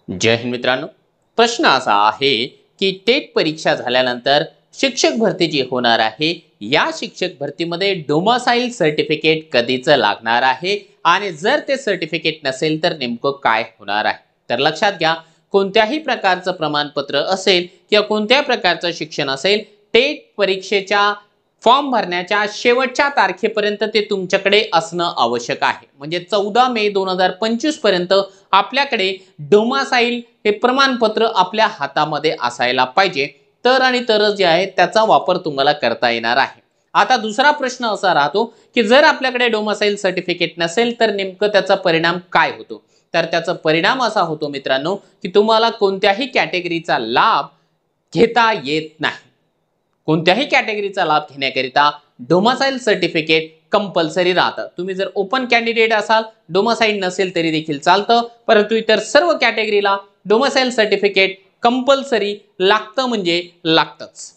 जय हिंद मित्रांनो, प्रश्न असा आहे की टेट परीक्षा झाल्यानंतर शिक्षक भरती जी होणार आहे या शिक्षक भरतीमध्ये डोमासाईल सर्टिफिकेट कधीच लागणार आहे आणि जर ते सर्टिफिकेट नसेल तर नेमकं काय होणार आहे। तर लक्षात घ्या, कोणत्याही प्रकारचं प्रमाणपत्र असेल किंवा कोणत्या प्रकारचं शिक्षण असेल, टेट परीक्षेच्या फॉर्म भरण्याच्या शेवटच्या तारखेपर्यंत ते तुमच्याकडे असणं आवश्यक आहे। म्हणजे 14 मे 2025 पर्यंत आपल्याकडे डोमासाईल हे प्रमाणपत्र आपल्या हातामध्ये असायला पाहिजे, तर आणि तरच जे आहे त्याचा वापर तुम्हाला करता येणार आहे। आता दुसरा प्रश्न असा राहतो की जर आपल्याकडे डोमासाईल सर्टिफिकेट नसेल तर नेमकं त्याचा परिणाम काय होतो। तर त्याचा परिणाम असा होतो मित्रांनो की तुम्हाला कोणत्याही कॅटेगरीचा लाभ घेता येत नाही। कोणत्याही कॅटेगरीचा लाभ घेण्याकरिता डोमासाईल सर्टिफिकेट कंपल्सरी राहतं। तुम्ही जर ओपन कॅन्डिडेट असाल, डोमासाईल नसेल तरी देखील चालतं, परंतु इतर सर्व कॅटेगरीला डोमासाईल सर्टिफिकेट कंपल्सरी लागतं म्हणजे लागतंच।